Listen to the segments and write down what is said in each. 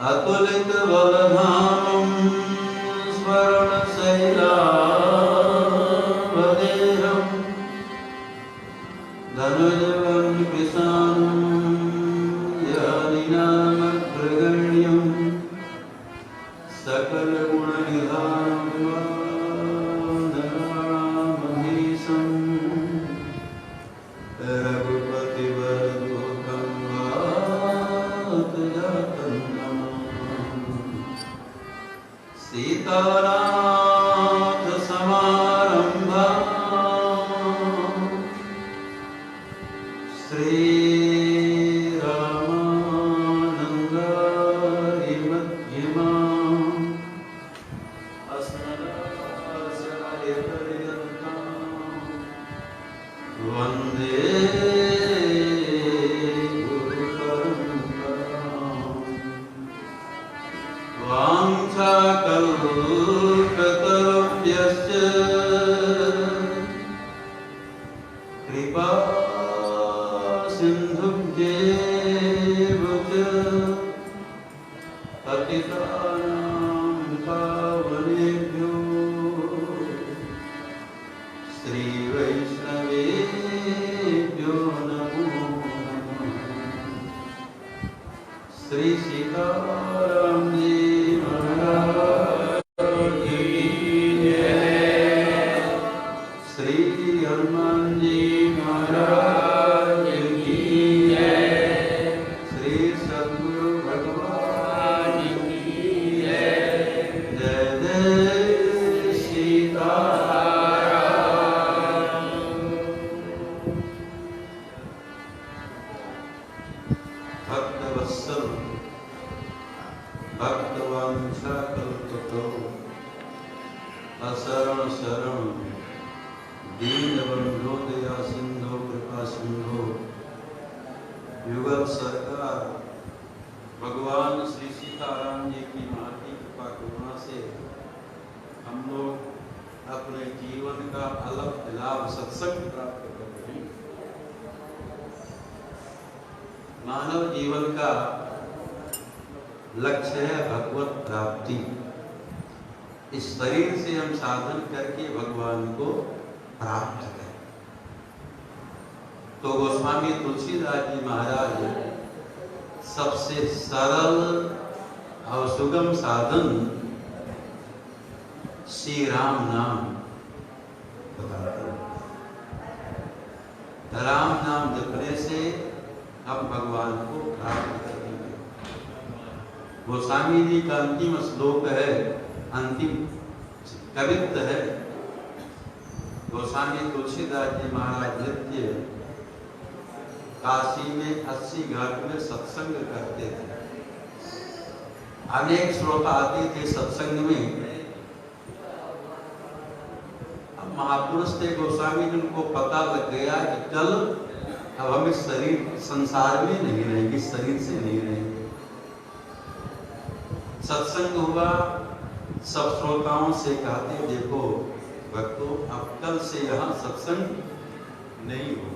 अतुलित बलधामं स्वर्णशैलावदेहं धनुजवं कृशानं यादिनामग्रगण्यं सकलगुणनिधानं वन्दनामधीशं रघुपतिवरदूतं वातजातं सीतानाथ समारंभा श्री रामानंदारि मध्यमाम् अस्मदाचार्यपर्यन्ताम् वन्दे गुरुपरम्पराम्। वाञ्छाकल्पतरुभ्यश्च कृपा सिन्धुभ्येव च पतितानां पावनेभ्यो श्रीवैष्णवेभ्यो नमो नमः। श्री सीताराम जी महाराज की जय। श्री हनुमान जी महाराज की जय। श्री सद्गुरु भगवान की जय। जय जय सीताराम। भक्तवत्सल भक्तवांछाकल्पतरो असरण शरण दीनबंधो दया सिंधो कृपा सिंधो युगल सरकार भगवान श्री सीताराम जी की महाती कृपा करुणा से हम लोग अपने जीवन का अलग लाभ सत्संग प्राप्त कर रहे हैं। मानव जीवन का लक्ष्य है भगवत प्राप्ति। इस शरीर से हम साधन करके भगवान को प्राप्त करें। तो गोस्वामी तुलसीदास जी महाराज सबसे सरल और सुगम साधन श्री राम नाम बताते हैं। राम नाम जपने से हम भगवान को प्राप्त करेंगे। गोस्वामी जी का अंतिम श्लोक है, अंतिम कवित्व है। गोस्वामी तुलसीदास जी महाराज नित्य काशी में 80 घाट में सत्संग करते थे। अनेक श्रोता आते थे सत्संग में। अब महापुरुष थे गोस्वामी जी, उनको पता लग गया कि कल अब हम इस शरीर संसार में नहीं रहेंगे, इस शरीर से नहीं रहेंगे। सत्संग हुआ, सब श्रोताओं से कहते देखो भक्तों, अब कल से यहाँ सत्संग नहीं हो।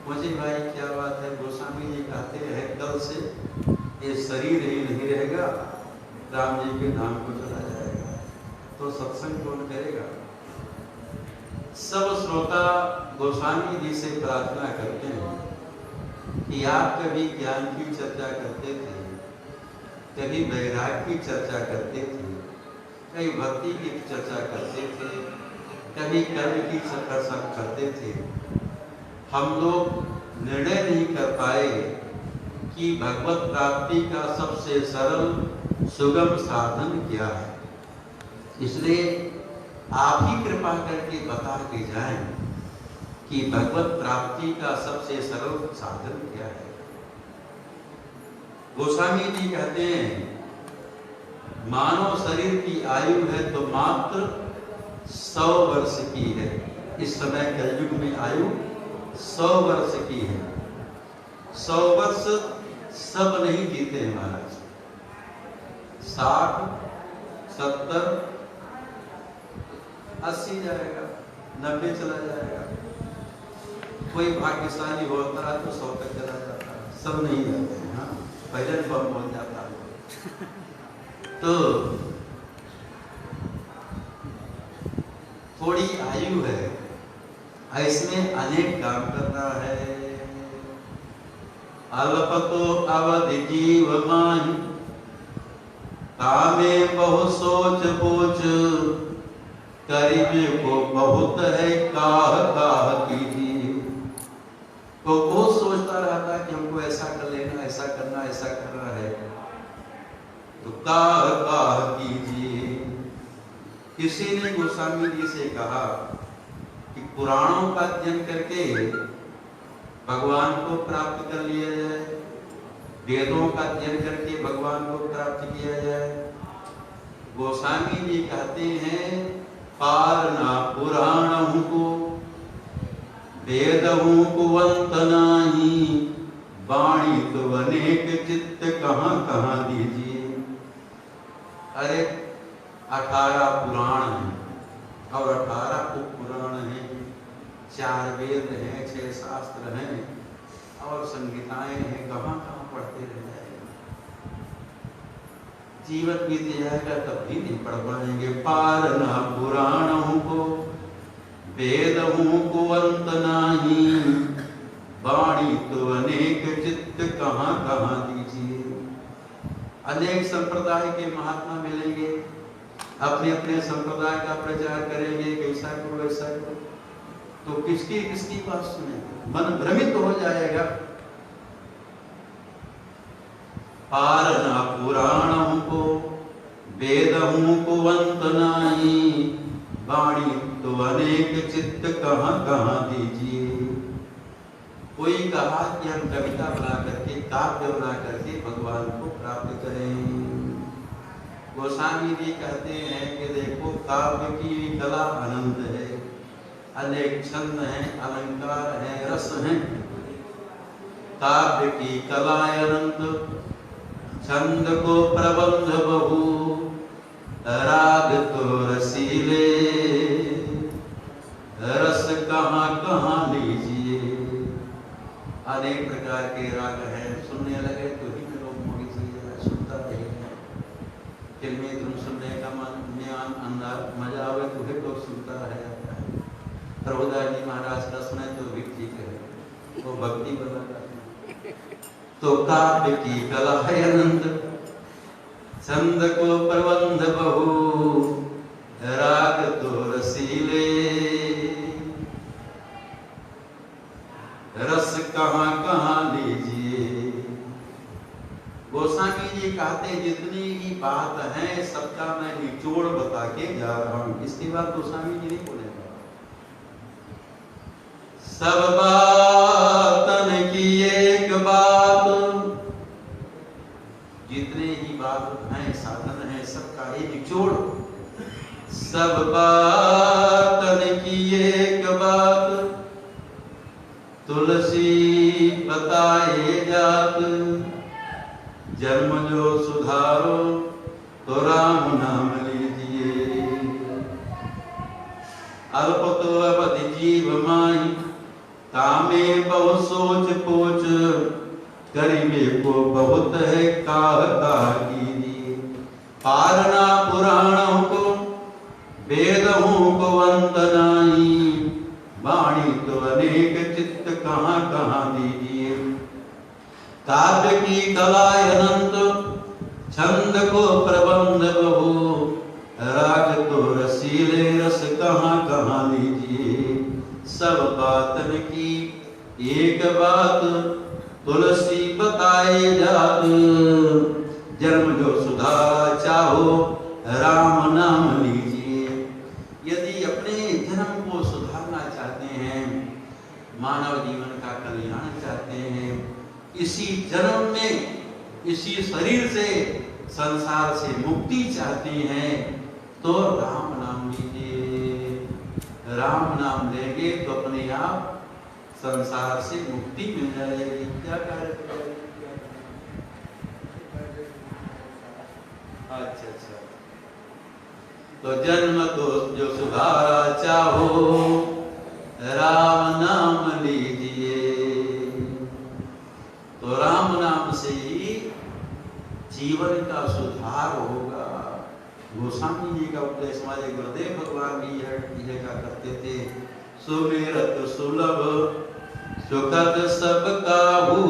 मुझे भाई क्या बात है, गोस्वामी जी कहते हैं कल से ये शरीर ही नहीं रहेगा, राम जी के नाम को चला जाएगा, तो सत्संग कौन करेगा। सब श्रोता गोस्वामी जी से प्रार्थना करते हैं कि आप कभी ज्ञान की चर्चा करते थे, कभी वैराग्य की चर्चा करते थे, कभी भक्ति की चर्चा करते थे, कभी कर्म की चर्चा करते थे। हम लोग निर्णय नहीं कर पाए कि भगवत प्राप्ति का सबसे सरल सुगम साधन क्या है। इसलिए आप ही कृपा करके बता के जाएं कि भगवत प्राप्ति का सबसे सरल साधन क्या है। गोस्वामी जी कहते हैं मानव शरीर की आयु है तो मात्र 100 वर्ष की है। इस समय कलयुग में आयु 100 वर्ष की है। 100 वर्ष सब नहीं जीते हैं महाराज। 60, 70, 80 जाएगा, 90 चला जाएगा। कोई भाग्यशाली होता है तो 100 तक चला जाता है, सब नहीं जाते हैं। हाँ, पहले फल पहुंच जाता है। तो थोड़ी आयु है, इसमें अनेक काम करना है। अल्पतो अवधि जीव माहि, कामे बहु सोच पोच, करीबे को बहुत है काह काह कीजिए। तो बहुत सोचता रहता है कि हमको ऐसा कर लेना, ऐसा करना, ऐसा करना है, तो काह काह कीजिए। किसी ने गोस्वामी जी से कहा कि पुराणों का अध्ययन करके भगवान को प्राप्त कर लिया जाए, वेदों का अध्ययन करके भगवान को प्राप्त किया जाए। गोस्वामी जी कहते हैं पारना पुराण को वेद कुवंत नाही, वाणी तो अनेक चित्त कहाँ कहाँ दीजिए। अरे 18 पुराण हैं और 18 उपपुराण हैं, 4 वेद हैं, 6 शास्त्र हैं और संहिताएं हैं, कहाँ कहाँ पढ़ते रह जाएंगे। जीवन बीत जाएगा तब भी नहीं पढ़ पाएंगे। पारना पुराण को वेद को अंत नाही, वाणी तो अनेक चित्त कहाँ कहाँ दीजिए। अनेक संप्रदाय के महात्मा मिलेंगे, अपने अपने संप्रदाय का प्रचार करेंगे, कैसा करो वैसा करो, तो किसकी किसकी बात सुनेंगे, मन भ्रमित हो जाएगा। पारना पुराण को वेद को अंत नाही, वाणी तो अनेक चित्त कहाँ कहाँ दीजिए। कोई कहा कि हम कविता बना करके, काव्य बना करके भगवान को प्राप्त करें। गोस्वामी जी कहते हैं कि देखो काव्य की कला अनंत है, अनेक छंद हैं, अलंकार हैं, रस हैं। काव्य की कला अनंत, छंद को प्रबंध बहु, राग तो रसीले, रस कहाँ कहाँ लीजिए। अनेक प्रकार के राग हैं, सुनने लगे तो ही में लोग मोहित से सुनता रहेगा। फिल्में तुम सुनने का अंदाज मजा आवे तो ही लोग सुनता रहे जाता है। प्रभुदास जी महाराज का सुने तो भी ठीक है, वो भक्ति बना करते हैं। तो काव्य की कला है अनंत, छंद को प्रबंध बहु, राग तो रसीले, रस कहाँ कहाँ लीजिए। गोस्वामी जी कहते हैं जितनी ही बात है सबका मैं निचोड़ बता के जा रहा हूं। इसके बाद गोस्वामी जी नहीं बोलेगा। सब बातन की एक बात, जितने ही बात हैं साधन हैं सबका एक निचोड़। सब बातन की एक बात, तुलसी बताए जात, जन्म जो सुधारो तो राम नाम लीजिए। अल्प तो अवधि जीव माही, कामे बहुत सोच पोच, करीबे को बहुत है काह काह कीजिए। पारना पुराणों को वेदों को अंत नाही, वाणी तो अनेक चित्त कहाँ कहाँ दीजिए। काव्य की कला अनंत, छंद को प्रबंध बहु, राग तो रसीले, रस कहाँ कहाँ लीजिए। सब बातन की एक बात, तुलसी बताए जात, जन्म जो सुधा चाहो राम नाम लीजिए। यदि अपने जन्म को सुधारना चाहते हैं, मानव जीवन का कल्याण चाहते हैं, इसी जन्म में इसी शरीर से संसार से मुक्ति चाहते हैं, तो राम नाम लीजिए। राम नाम लेंगे तो अपने आप संसार से मुक्ति मिल जाएगी। क्या कार्य करेंगे? अच्छा, तो जन्म तो जो सुधारा चाहो राम नाम लीजिए। तो राम नाम से ही जीवन का सुधार होगा। गोस्वामी जी का उपदेश हमारे गुरुदेव भगवान भी यह क्या करते थे, सुमिरत सुलभ सुखद सब काहू,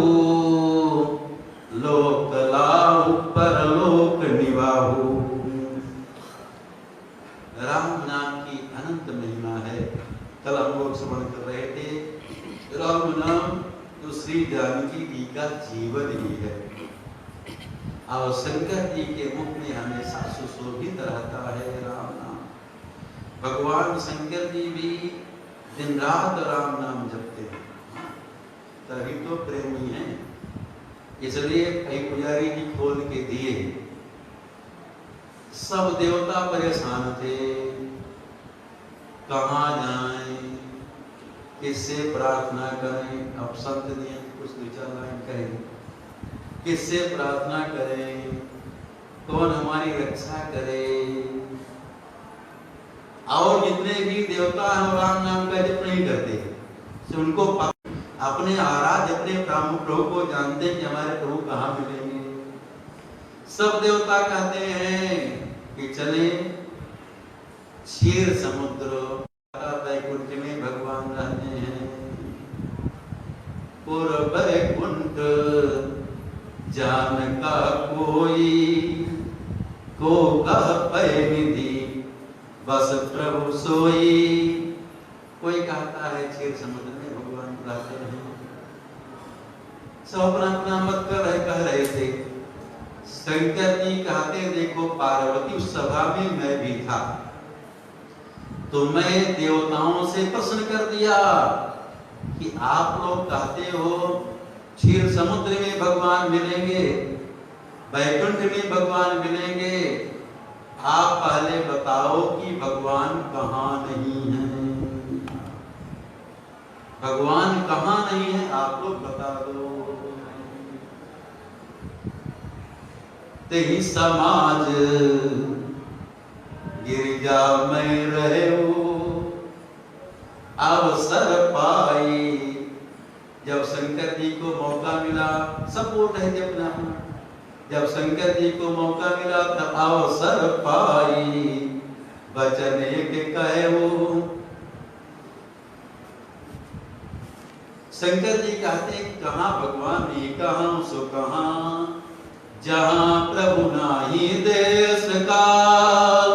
लोक लाहु परलोक निवाहु। राम नाम की अनंत महिमा है। कल हम लोग श्रवण कर रहे थे, राम नाम तो श्री जानकी जी का जीवन ही है। और शंकर जी के मुख में हमेशा सुशोभित रहता है राम नाम। भगवान शंकर जी भी दिन रात राम नाम जपते हैं। तो इसलिए कई पुजारी जी खोल के दिए। सब देवता परेशान थे, कहाँ जाएं, किससे प्रार्थना करें। अब संत ने कुछ विचार लाइन कहें, किससे प्रार्थना करें, कौन हमारी रक्षा करे। और जितने भी देवता हैं राम नाम का जप नहीं करते, तो उनको अपने आराध्य अपने प्रभु को जानते हैं कि हमारे प्रभु कहाँ मिलेंगे। सब देवता कहते हैं कि चले क्षीर समुद्र वैकुंठ में भगवान रहते हैं। पूर्व वैकुंठ जान का कोई, को कह पै निधि बस प्रभु सोई। कोई कहता है क्षीर समुद्र में भगवान रहते हैं। सब अपना अपना मत कह रहे थे। शंकर जी कहते देखो पार्वती उस सभा में मैं भी था, तो मैं देवताओं से प्रश्न कर दिया कि आप लोग कहते हो क्षीर समुद्र में भगवान मिलेंगे, वैकुंठ में भगवान मिलेंगे, आप पहले बताओ कि भगवान कहाँ नहीं है। भगवान कहाँ नहीं है आप लोग बता दो। तेहि समाज गिरिजा में रहे अवसर पाई। जब शंकर जी को मौका मिला, सब बोल रहे थे अपना अपना, जब शंकर जी को मौका मिला तब अवसर पाई वचन एक कहे वो। शंकर जी कहते हैं कहाँ भगवान ही कहाँ सो कहाँ, जहाँ प्रभु नाही देश काल,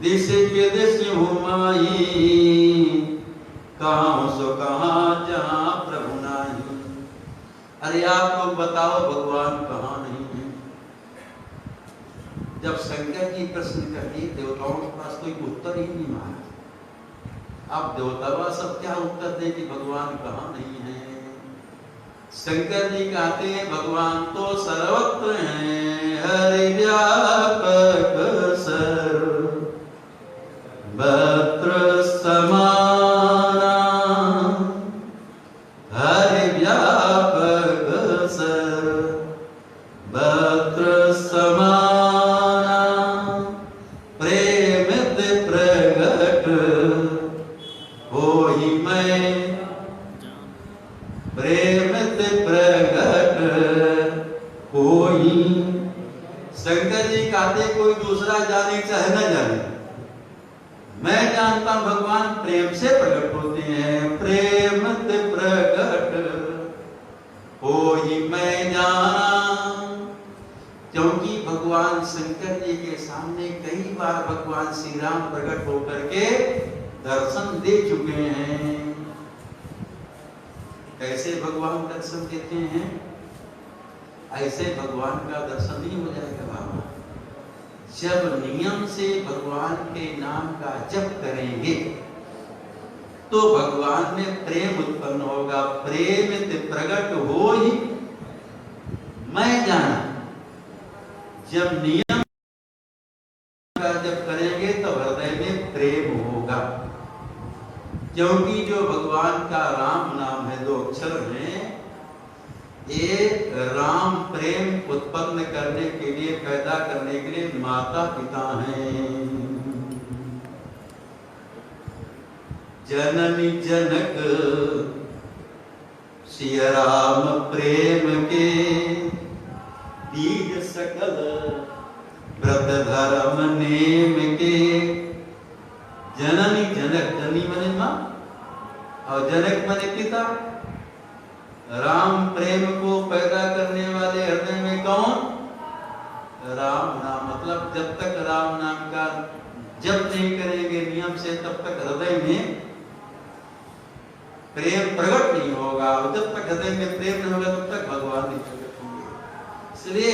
दिश के दिश हुमाई, कहाँ सो कहाँ जहाँ प्रभु नाही। अरे आप लोग बताओ भगवान कहाँ नहीं है। जब शंकर जी प्रश्न कर दिए, देवताओं के पास कोई उत्तर ही नहीं माना। अब देवता सब क्या उत्तर दे कि भगवान कहाँ नहीं है। शंकर जी कहते हैं भगवान तो सर्वत्र हैं, हरि व्यापक सर्वत्र समाना, हरि व्यापक सर्वत्र समाना, प्रेमित प्रगट होहि मैं, प्रेमित प्रगट होई। शंकर जी कहते कोई दूसरा जाने चाहे न जाने, मैं जानता हूं भगवान प्रेम से प्रकट होते हैं। प्रेमित प्रगट होई मैं जाना, क्योंकि भगवान शंकर जी के सामने कई बार भगवान श्री राम प्रकट होकर के दर्शन दे चुके हैं। कैसे भगवान दर्शन देते हैं? ऐसे भगवान का दर्शन नहीं हो जाएगा बाबा। जब नियम से भगवान के नाम का जप करेंगे तो भगवान में प्रेम उत्पन्न होगा। प्रेम प्रकट हो ही मैं जाना। जब नियम का जप करेंगे तो हृदय में प्रेम होगा, क्योंकि जो भगवान का राम नाम है, 2 अक्षर में, एक राम प्रेम उत्पन्न करने के लिए, पैदा करने के लिए माता पिता हैं। जननी जनक सिय राम प्रेम के, बीज सकल व्रत धर्म नेम के। जननी जनक, जननी मने मां और जनक मने पिता। राम प्रेम को पैदा करने वाले हृदय में कौन? राम नाम। मतलब जब तक राम नाम का जप नहीं करेंगे नियम से, तब तक हृदय में प्रेम प्रकट नहीं होगा। और जब तक हृदय में प्रेम नहीं होगा तब तक भगवान नहीं प्रकट होंगे। इसलिए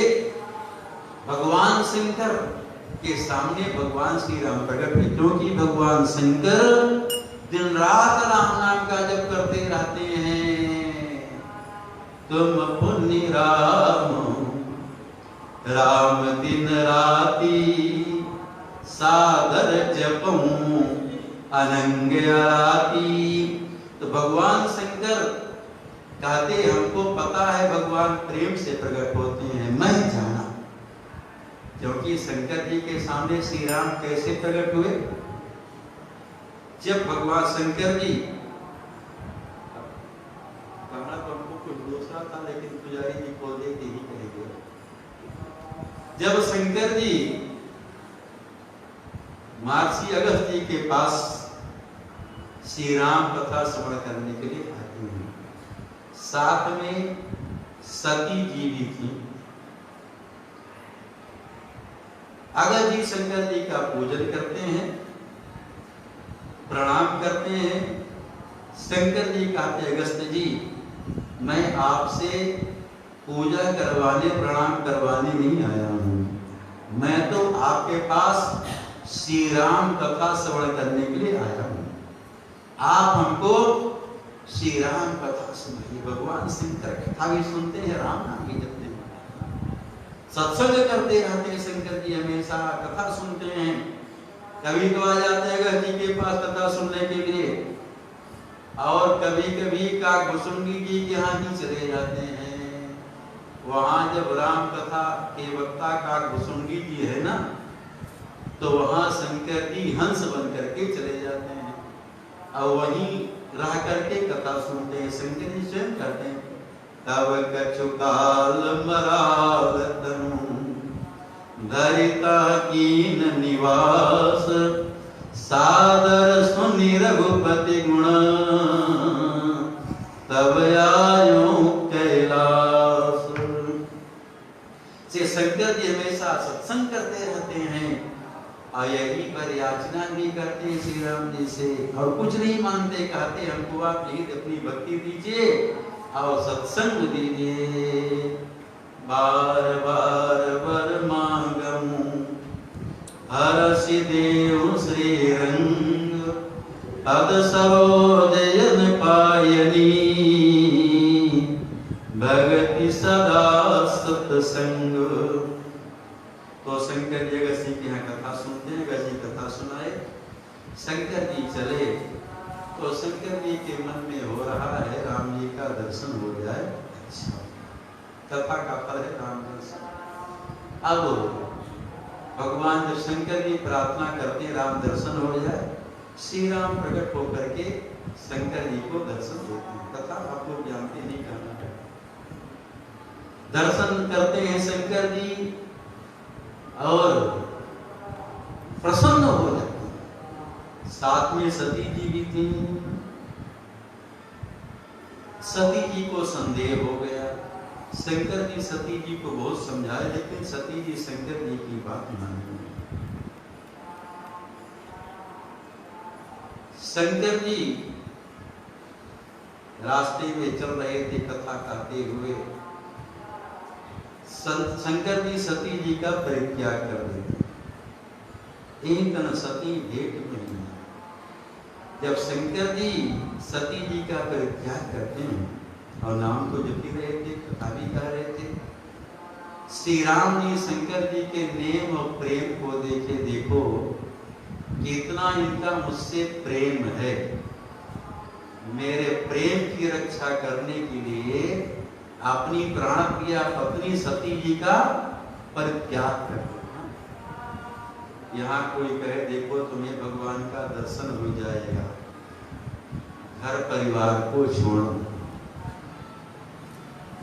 भगवान शंकर के सामने भगवान श्री राम प्रकट हुए, क्योंकि भगवान शंकर दिन रात राम नाम का जप करते रहते हैं। तुम राम दिन राती सादर जपऊं अनंग आरती। तो भगवान शंकर कहते हमको पता है भगवान प्रेम से प्रकट होते हैं, मैं जाना। क्योंकि शंकर जी के सामने श्री राम कैसे प्रकट हुए? जब भगवान शंकर जी, कहना तो हमको कुछ दूसरा था लेकिन पुजारी जी को देते ही कहेंगे। जब शंकर जी महर्षि अगस्त्य जी के पास श्री राम कथा श्रवण करने के लिए आते हैं, साथ में सती जी भी थी। अगस्त्य जी शंकर जी का पूजन करते हैं, प्रणाम करते हैं। शंकर जी कहते अगस्त्य जी, मैं आपसे पूजा करवाने प्रणाम करवाने नहीं आया हूं, मैं तो आपके पास श्री राम कथा श्रवण करने के लिए आया हूं। आप हमको श्री राम कथा सुनाइए। भगवान शंकर कथा भी सुनते हैं, राम नाम भी जपते हैं, सत्संग करते रहते हैं। शंकर जी हमेशा कथा सुनते हैं। कभी तो आ जाते हैं अगस्त्य जी के पास कथा सुनने के लिए, और कभी कभी काकभुसुंडी जी के यहाँ ही चले जाते हैं। वहां जब राम कथा के वक्ता काकभुसुंडी जी है ना, तो वहां शंकर जी हंस बन करके चले जाते हैं और वहीं रह करके कथा सुनते हैं। शंकर जी स्वयं कहते हैं, तब कछु काल मराल तनु धरिता कीन निवास, सादर सुनि रघुपति गुण, तब आयो कैलास। से शंकर जी हमेशा सत्संग करते रहते हैं और यही पर याचना भी करते हैं श्री राम जी से, और कुछ नहीं मानते। कहते हमको आप यही अपनी भक्ति दीजिए और सत्संग दीजिए। बार बार वर मांगमु हरषि देव श्री रंग, पद सरोजन पायनी, भगति सदा सत्संग। तो शंकर जी अगस्त्य के यहाँ कथा सुनते हैं, अगस्त्य जी कथा सुनाए, शंकर जी चले। तो शंकर जी के मन में हो रहा है राम जी का दर्शन हो जाए। अच्छा, कथा का फल है राम दर्शन। अब भगवान जब शंकर जी प्रार्थना करते हैं राम दर्शन हो जाए, श्री राम प्रकट होकर के शंकर जी को दर्शन देते हैं। कथा आप लोग जानते नहीं, कहना है। दर्शन करते हैं शंकर जी और प्रसन्न हो जाते हैं। साथ में सती जी भी थी। सती जी को संदेह हो गया। शंकर जी सती जी को बहुत समझाए, लेकिन सती जी शंकर जी की बात मानी। शंकर जी रास्ते में चल रहे थे कथा कहते हुए। शंकर जी सती जी का परित्याग कर देते। एक दिन सती भेंट में ही। जब शंकर जी सती जी का परित्याग करते हैं और नाम को जप रहे थे, कथा भी कह रहे थे, श्री राम जी शंकर जी के नेम और प्रेम को देखे। देखो कितना इनका मुझसे प्रेम है। मेरे प्रेम की रक्षा करने के लिए अपनी प्राण प्रिया पत्नी सती जी का परित्याग कर दिया। यहाँ कोई कहे देखो तुम्हें भगवान का दर्शन हो जाएगा, घर परिवार को छोड़ो,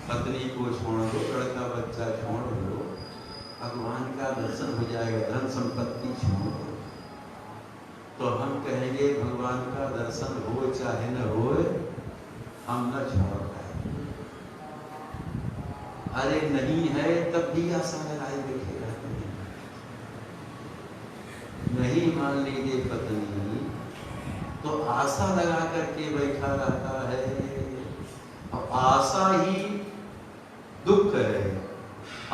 पत्नी को छोड़ दो, लड़का बच्चा छोड़ दो, भगवान का दर्शन हो जाएगा, धन संपत्ति छोड़ दो। तो हम कहेंगे भगवान का दर्शन हो चाहे न हो, हम न छोड़ पाए। अरे नहीं है तब भी आशा लगाए बैठे रहते हैं। नहीं मान लीजिए पत्नी तो आशा लगा करके बैठा रहता है, और आशा ही दुख है।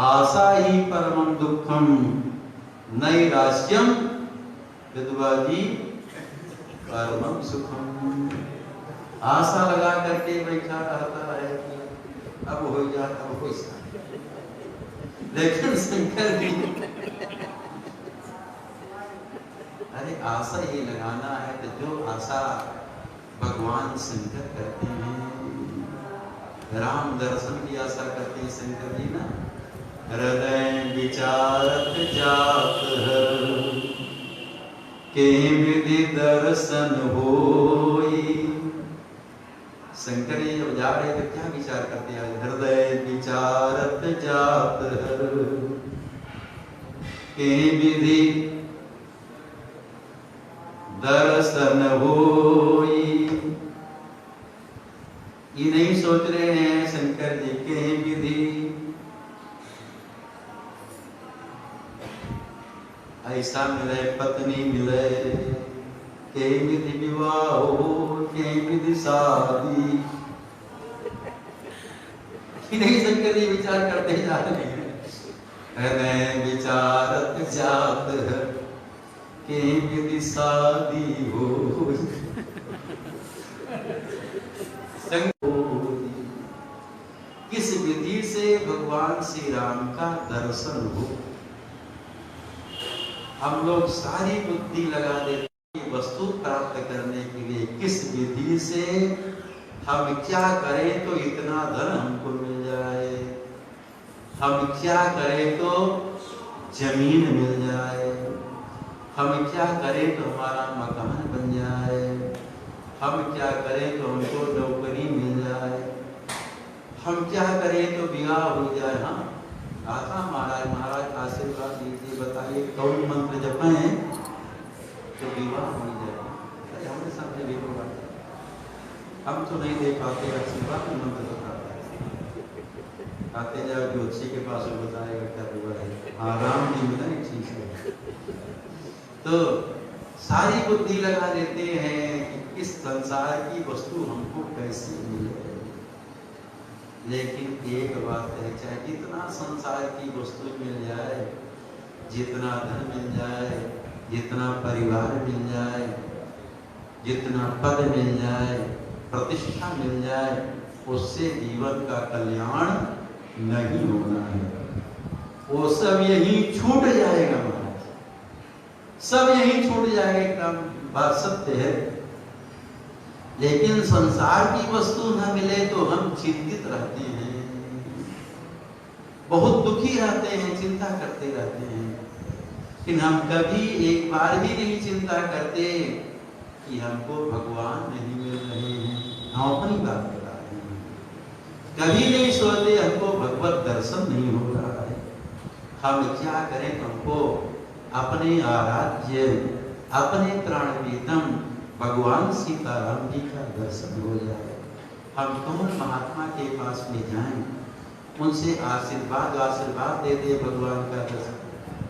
आशा ही परमं दुखम नैराश्यम विद्वादी परमं सुखम। आशा लगा करके बैठा रहता है कि अब हो जाता, हो जाता। लेकिन शंकर जी, अरे आशा ये लगाना है तो जो आशा भगवान शंकर करते हैं, राम दर्शन की आशा करते हैं शंकर जी ना। हृदय विचारत जात है, के विधि दर्शन होई। शंकर जी जब जा रहे थे क्या विचार करते हैं? हृदय विचारत जात है, के विधि दर्शन होई। ये नहीं सोच रहे हैं शंकर जी के विधि ऐसा मिले, पत्नी मिले, के विधि विवाह हो, के विधि शादी। नहीं शंकर जी विचार करते जा रहे हैं, हृदय विचारत जात है, के विधि शादी हो। किस विधि से भगवान श्री राम का दर्शन हो। हम लोग सारी बुद्धि लगा देते हैं वस्तु प्राप्त करने के लिए, किस विधि से हम क्या करें तो इतना धन हमको मिल जाए, हम क्या करें तो जमीन मिल जाए, हम क्या करें तो हमारा मकान बन जाए, हम क्या करें तो हमको नौकरी मिल जाए, हम क्या करें तो विवाह हो जाए। हाँ आता महाराज आशीर्वाद दीजिए, बताइए कौन मंत्र जपें तो विवाह हो जाए। अरे हमारे सामने भी होगा, हम तो नहीं दे पाते आशीर्वाद, मंत्र बताता है। आते जाओ ज्योतिषी के पास बताएगा क्या हुआ है, हाँ राम जी मिला नहीं ठीक है। तो सारी बुद्धि लगा देते हैं कि इस संसार की वस्तु हमको कैसे मिले। लेकिन एक बात है, चाहे जितना संसार की वस्तु मिल जाए, जितना धन मिल जाए, जितना परिवार मिल जाए, जितना पद मिल जाए, प्रतिष्ठा मिल जाए, उससे जीवन का कल्याण नहीं होना है। वो सब यही छूट जाएगा महाराज, सब यही छूट जाएगा, बात सत्य है। लेकिन संसार की वस्तु न मिले तो हम चिंतित रहते हैं, बहुत दुखी रहते हैं, चिंता करते रहते हैं। लेकिन हम कभी एक बार भी नहीं चिंता करते कि हमको भगवान नहीं मिल रहे हैं। हम अपनी बात बता रहे हैं, कभी नहीं सोचते हमको भगवत दर्शन नहीं हो रहा है। हम क्या करें, हमको अपने आराध्य, अपने प्राण प्रीतम भगवान सीताराम जी का दर्शन हो जाए। हम कौन महात्मा के पास में जाएं, उनसे आशीर्वाद दे दे भगवान का दर्शन।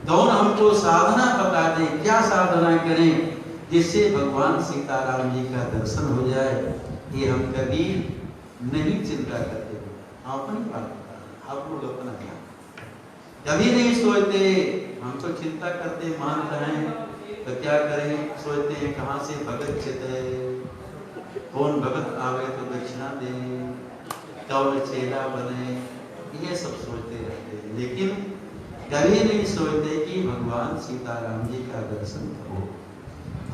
कौन हमको साधना बता दे, क्या साधना करें जिससे भगवान सीताराम जी का दर्शन हो जाए। ये हम कभी नहीं चिंता करते। हम अपनी बात बता रहे, आप लोग अपना ध्यान कभी नहीं सोचते। हम तो चिंता करते, मान रहे हैं तो क्या करें, सोचते हैं कहाँ से भगत चिते, कौन भगत आवे तो दक्षिणा दे, कौन चेला बने, ये सब सोचते रहते हैं। लेकिन कभी नहीं सोचते कि भगवान सीताराम जी का दर्शन करो।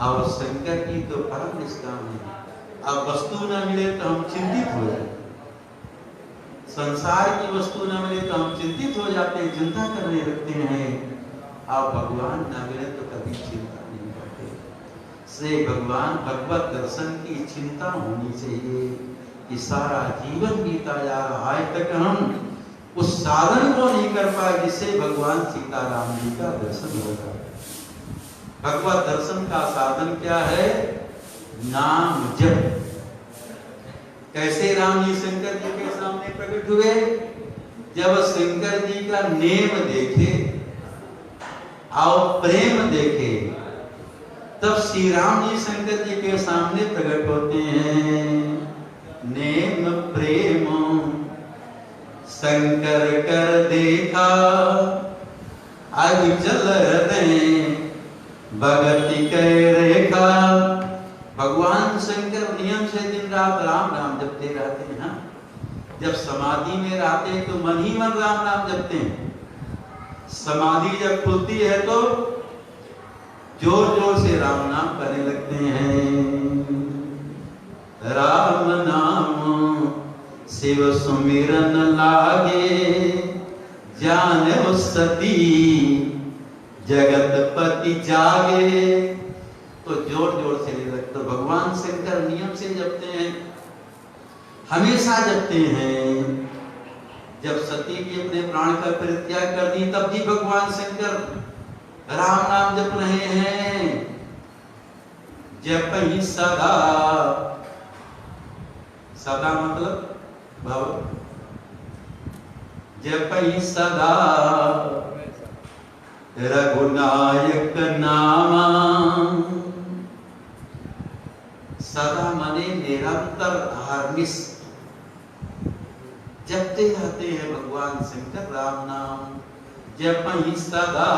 और शंकर की तो परम निष्काम है। अब वस्तु न मिले तो हम चिंतित हो जाते, संसार की वस्तु न मिले तो हम चिंतित हो जाते हैं, चिंता करने लगते हैं। आप भगवान न मिले तो कभी चिंता नहीं करते। से भगवान भगवत दर्शन की चिंता होनी चाहिए कि सारा जीवन बीता जा रहा है, तक हम उस साधन को नहीं कर पाए जिससे भगवान सीताराम जी का दर्शन होगा। भगवत दर्शन का साधन क्या है? नाम जप। कैसे राम जी शंकर जी के सामने प्रकट हुए? जब शंकर जी का नेम देखे और प्रेम देखे, तब श्री राम जी शंकर जी के सामने प्रकट होते हैं। नेम प्रेम शंकर कर देखा, अविचल हृदय भगति कै रेखा। भगवान शंकर नियम से दिन रात राम नाम जपते रहते हैं। जब समाधि में रहते हैं तो मन ही मन राम नाम जपते हैं। समाधि जब खुलती है तो जोर जोर से राम नाम करने लगते हैं। राम नाम शिव सुमिरन लागे, जाने सती जगतपति जागे। तो जोर जोर से नहीं लगते। भगवान शंकर नियम से जपते हैं, हमेशा जपते हैं। जब सती जी अपने प्राण का परित्याग कर दी तब भी भगवान शंकर राम नाम जप रहे हैं। जप ही सदा, सदा मतलब बाबा, जप ही सदा रघुनायक नामा। सदा माने निरंतर हरनिश जपते रहते हैं भगवान शंकर राम नाम। जप ही सदा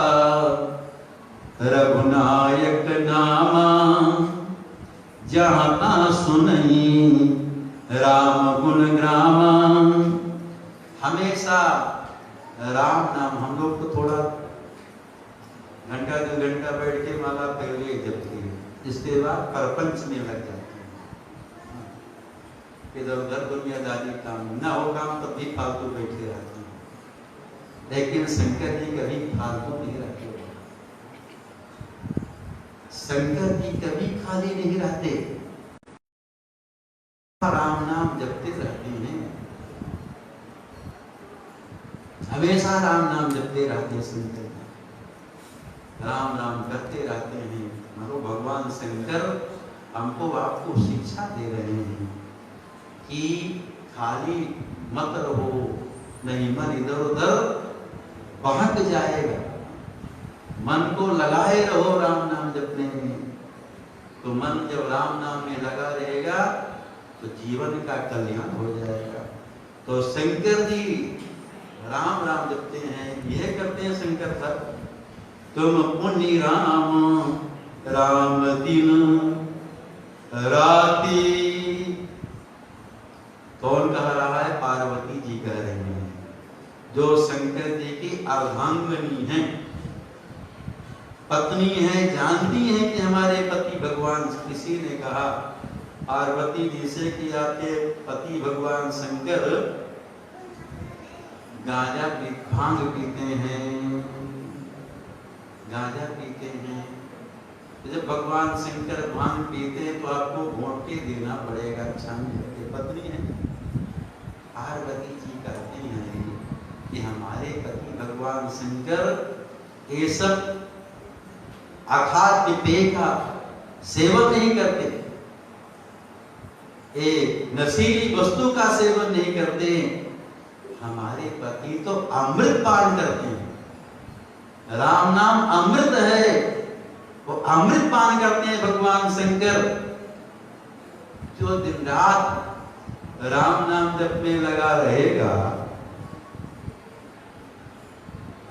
रघुनायक नामा, जहाँ सुनई राम गुण ग्रामा। हमेशा राम नाम, हम लोग तो थोड़ा घंटा 2 घंटा बैठ के माला पहले जपते हैं, इसके बाद प्रपंच में लग जाते हैं। इधर उधर दुनियादारी काम ना हो, काम तब भी फालतू बैठे रहते हैं। लेकिन शंकर जी कभी फालतू नहीं रहते। शंकर जी कभी खाली नहीं रहते, राम नाम जपते रहते हैं। हमेशा राम नाम जपते रहते हैं। शंकर राम नाम करते रहते हैं। मानो भगवान शंकर हमको आपको शिक्षा दे रहे हैं कि खाली मत रहो, नहीं मन इधर उधर बहक जाएगा। मन को लगाए रहो राम नाम जपने में। तो मन जब राम नाम में लगा रहेगा तो जीवन का कल्याण हो जाएगा। तो शंकर जी राम राम जपते हैं, यह करते हैं शंकर भक्त। तुम पुण्य राम राम दिन राती। कौन कह रहा है? पार्वती जी कह रही हैं, जो शंकर जी की अर्धांगिनी हैं, पत्नी है, जानती हैं कि हमारे पति भगवान। किसी ने कहा पार्वती जी से कि आपके पति भगवान शंकर गांजा भांग पीते हैं, गांजा पीते हैं। तो जब भगवान शंकर भांग पीते हैं तो आपको घोट के देना पड़ेगा। अच्छा नहीं, पत्नी है। पार्वती जी कहते हैं कि हमारे पति भगवान शंकर ये सब अखाद्य पेय का सेवन नहीं करते, एक नशीली वस्तु का सेवन नहीं करते। हमारे पति तो अमृत पान करते हैं। राम नाम अमृत है, वो अमृत पान करते हैं भगवान शंकर। जो दिन रात राम नाम जप में लगा रहेगा,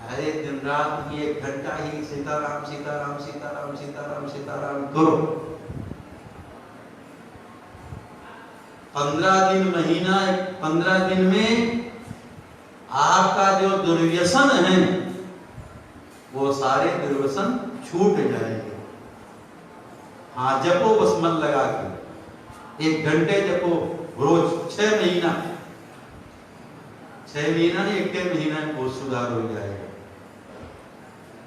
अरे दिन रात 1 घंटा ही सीताराम सीताराम सीताराम सीताराम सीताराम करो। 15 दिन महीना, 15 दिन में आपका जो दुर्व्यसन है वो सारे दुर्व्यसन छूट जाएंगे। हाँ, जपो बस मन लगा के 1 घंटे जपो रोज, 6 महीना, 6 महीना नहीं 1 महीना में बहुत सुधार हो जाएगा।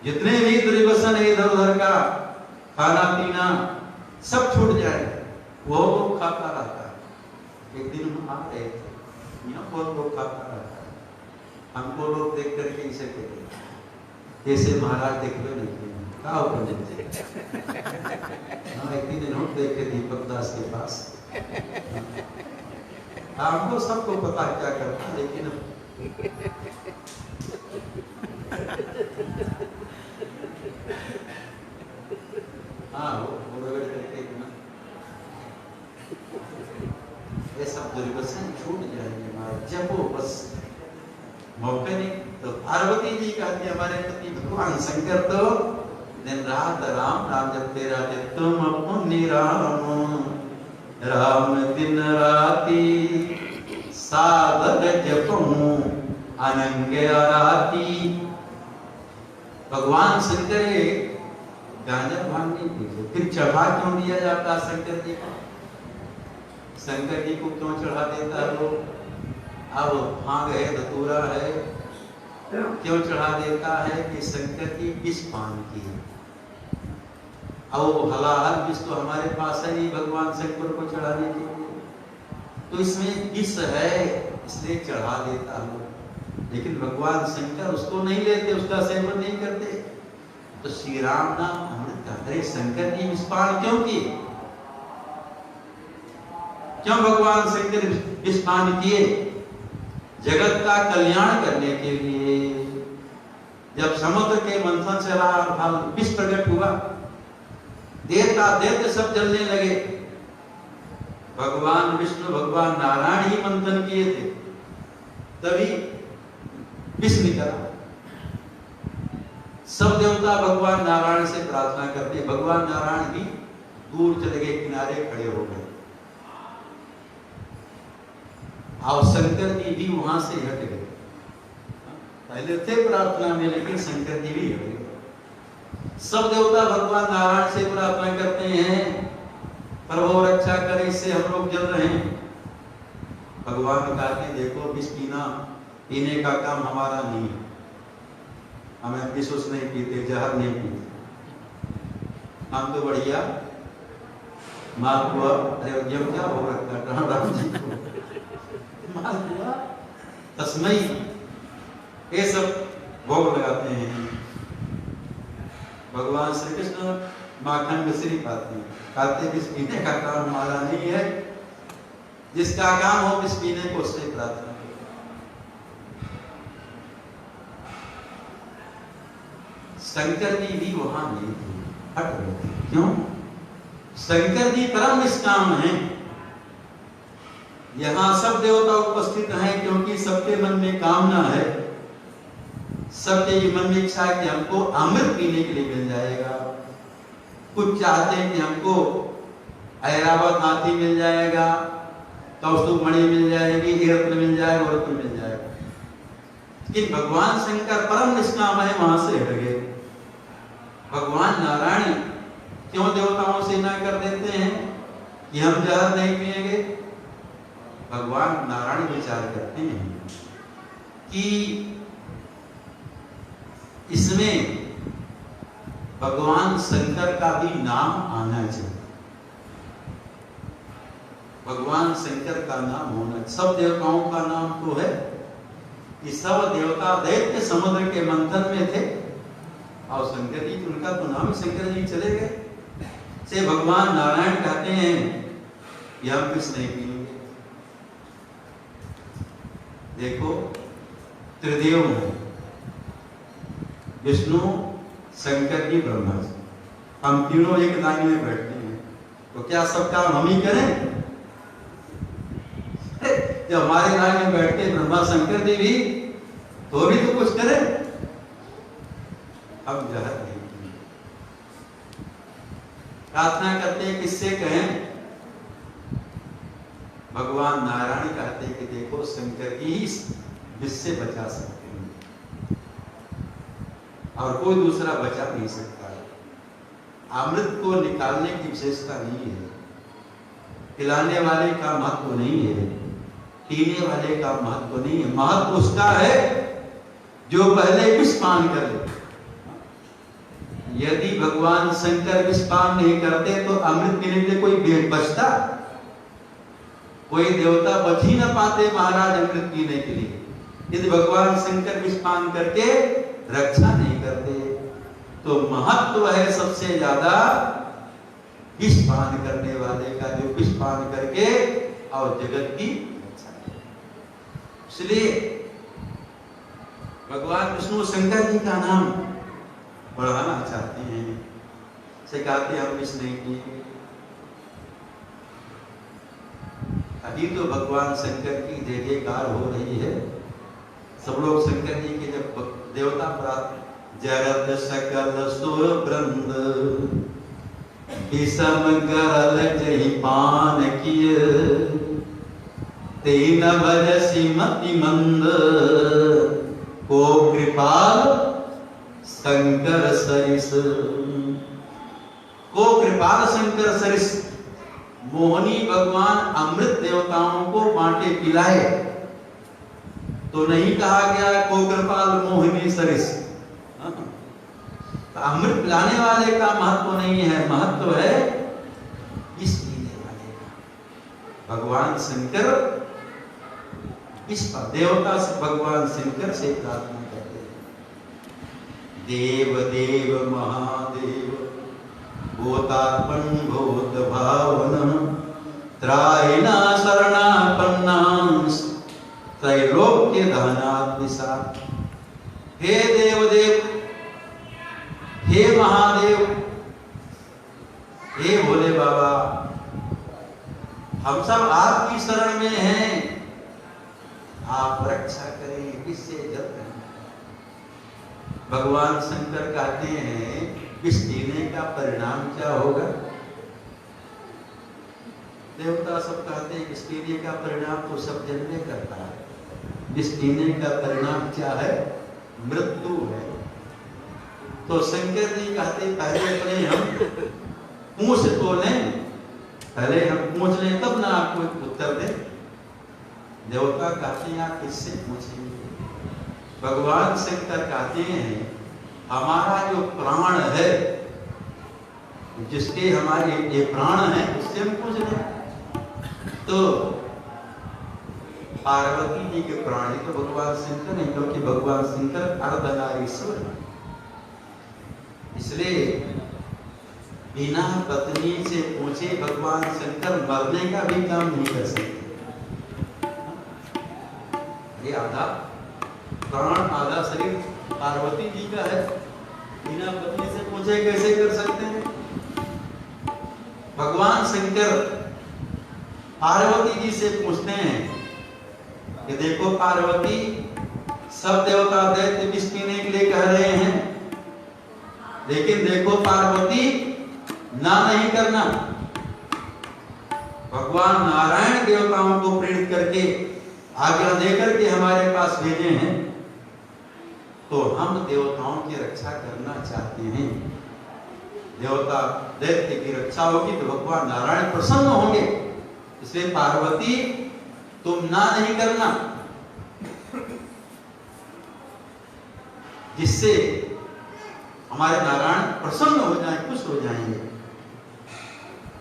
जितने भी दुर्व्यसन है इधर उधर का, खाना पीना सब छूट जाएगा। वो लोग खाता रहता है। एक दिन हम आ रहे थे, यहाँ बहुत लोग खाता रहता है। हमको लोग देख करके इसे कहते जैसे महाराज देखते नहीं क्या हो एक दिन नोट देखे दीपक दास के पास। हमको सबको पता क्या करता, लेकिन हाँ वो रगड़ करके ये सब दुर्व्यसन छूट जाएंगे महाराज। जपो बस, मौके नहीं। तो पार्वती जी कहती है हमारे पति भगवान शंकर तो दिन रात राम नाम जपते रहते। तुम पुण्य राम राम दिन राती, साधक जपहूं अनंग आराती। भगवान शंकर गांजा भांग नहीं पीते, फिर चढ़ा क्यों दिया जाता शंकर जी को? शंकर जी को क्यों चढ़ा देता है लोग? अब भांग है, धतूरा है, क्यों चढ़ा देता है कि शंकर जी विष पान किए। अब वो हलाहल विष तो हमारे पास है नहीं भगवान शंकर को चढ़ाने के लिए, तो इसमें विष है इसलिए चढ़ा देता हूँ। लेकिन भगवान शंकर उसको नहीं लेते, उसका सेवन नहीं करते। तो श्री राम नाम अमृत का, अरे शंकर जी विष पान क्यों किए? क्यों भगवान शंकर विष पान किए? जगत का कल्याण करने के लिए। जब समुद्र के मंथन से विष प्रकट हुआ, देवता दैत्य सब जलने लगे, भगवान विष्णु भगवान नारायण ही मंथन किए थे, तभी विष निकला। सब देवता भगवान नारायण से प्रार्थना करते, भगवान नारायण भी दूर चले गए, किनारे खड़े हो गए। और शंकर जी भी वहां से हट गए। पहले थे प्रार्थना में, लेकिन शंकर जी भी हट गए। सब देवता भगवान नारायण से प्रार्थना करते हैं, प्रभु रक्षा करे, इससे हम लोग जल रहे हैं। भगवान कहते हैं देखो विष पीने का काम हमारा नहीं है, हमें विष नहीं पीते, जहर नहीं पीते, हम तो बढ़िया मालपुआ, अरे जब क्या हो रखा है राम जी को, मालपुआ तस्मई ये सब भोग लगाते हैं। भगवान श्री कृष्ण माखन मिश्री पाते हैं, कहते विष पीने का काम हमारा नहीं है, जिसका काम हो विष पीने को उससे प्रार्थना। शंकर जी भी वहां नहीं थे, हट गए थे। क्यों? शंकर जी परम निष्काम हैं। यहाँ सब देवता उपस्थित हैं क्योंकि सबके मन में कामना है, सबके मन में इच्छा है कि हमको अमृत पीने के लिए मिल जाएगा। कुछ चाहते हैं कि हमको ऐरावत हाथी मिल जाएगा, कौस्तुभ मणि मिल जाएगी, रत्न मिल जाएगा, रत्न मिल जाएगा। लेकिन भगवान शंकर परम निष्काम है, वहां से हट गए। भगवान नारायण क्यों देवताओं से ना कर देते हैं कि हम जहर नहीं पिएंगे? भगवान नारायण विचार करते हैं कि इसमें भगवान शंकर का भी नाम आना चाहिए, भगवान शंकर का नाम होना। सब देवताओं का नाम तो है कि सब देवता दैत्य समुद्र के मंथन में थे, और शंकर जी उनका तो नाम शंकर जी चले गए। से भगवान नारायण कहते हैं कि हम कुछ नहीं पिएंगे। देखो त्रिदेव है, विष्णु शंकर जी ब्रह्मा जी, हम तीनों एक लाइन में बैठते हैं, तो क्या सब काम हम ही करें? जब हमारे लाइन में बैठते ब्रह्मा शंकर जी भी, तो भी तो कुछ करें। हम जहर नहीं पिएंगे। प्रार्थना करते हैं किससे कहें? भगवान नारायण कहते हैं कि देखो शंकर जी ही विष से बचा सकते हैं, और कोई दूसरा बचा नहीं सकता। अमृत को निकालने की विशेषता नहीं है, पिलाने वाले का महत्व नहीं है, पीने वाले का महत्व नहीं है। महत्व उसका है जो पहले विष पान कर ले। यदि भगवान शंकर विष पान नहीं करते तो अमृत पीने के लिए कोई बचता? कोई देवता बच ही ना पाते महाराज अमृत पीने के लिए, यदि भगवान शंकर विष पान करके रक्षा नहीं करते। तो महत्व है सबसे ज्यादा विष पान करने वाले का, जो विष पान करके और जगत की रक्षा करे। इसलिए भगवान विष्णु शंकर जी का नाम बढ़ाना चाहते हैं, से कहते हम विष नहीं पिएंगे। अभी तो भगवान शंकर की जय जयकार हो रही है, सब लोग शंकर जी के जब देवता प्राप्त जगत सकल सुर वृंद विषम गरल जहि पान किय, तेन बजसि मति मंद, को कृपाल शंकर सरिस को कृपाल शंकर सरिस मोहनी भगवान अमृत देवताओं को बांटे पिलाए, तो नहीं कहा गया को कृपाल मोहिनी सरिस। तो अमृत पिलाने वाले का महत्व नहीं है, महत्व है इस पीने वाले का। भगवान शंकर इस देवता से भगवान शंकर से प्रार्थना करते हैं। देव देव महादेव भूतात्मन भूत भावन त्रायिणा शरणापन्नांस त्रैलोक्य दानात्मिसा। हे देवदेव, हे महादेव, हे भोले बाबा, हम सब आपकी शरण में हैं, आप रक्षा करें, किससे जब भगवान शंकर कहते हैं इस पीने का परिणाम क्या होगा। देवता सब कहते हैं इस पीने का परिणाम तो सब जन्मे करता है, इस पीने का परिणाम क्या है, मृत्यु है। तो शंकर जी कहते पहले अपने हम पूछ तो लें, पहले हम पूछ लें तब ना आपको उत्तर दें। देवता कहते हैं आप किससे पूछेंगे। भगवान शंकर कहते हैं हमारा जो प्राण है, जिसके हमारे ये प्राण है, उससे हम पूछ लें। तो पार्वती जी के प्राण तो भगवान शंकर हैं, क्योंकि भगवान शंकर अर्धनारीश्वर है। इसलिए बिना पत्नी से पूछे भगवान शंकर मरने का भी काम नहीं कर सकते। ये आधा प्राण आधा शरीर पार्वती जी का है, बिना पत्नी से पूछे कैसे कर सकते हैं। भगवान शंकर पार्वती जी से पूछते हैं कि देखो पार्वती, सब देवता दैत्य विष पीने के लिए कह रहे हैं, लेकिन देखो पार्वती ना नहीं करना। भगवान नारायण देवताओं को प्रेरित करके आज्ञा देकर के हमारे पास भेजे हैं, तो हम देवताओं की रक्षा करना चाहते हैं। देवता दैत्य की रक्षा होगी तो भगवान नारायण प्रसन्न होंगे। इसलिए पार्वती तुम ना नहीं करना, जिससे हमारे नारायण प्रसन्न हो जाए, खुश हो जाएंगे।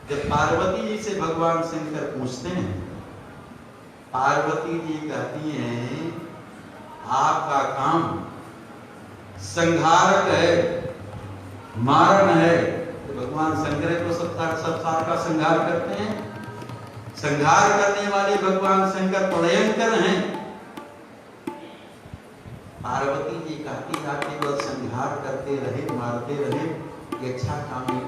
जब पार्वती जी से भगवान शंकर पूछते हैं, पार्वती जी कहती हैं आपका काम संहारक है, मारण है। तो भगवान शंकर को संसार का संहार करते हैं। संहार करने वाले भगवान शंकर प्रलयंकर हैं। पार्वती जी कहती आप केवल संहार करते रहे, मारते रहे, ये अच्छा काम नहीं,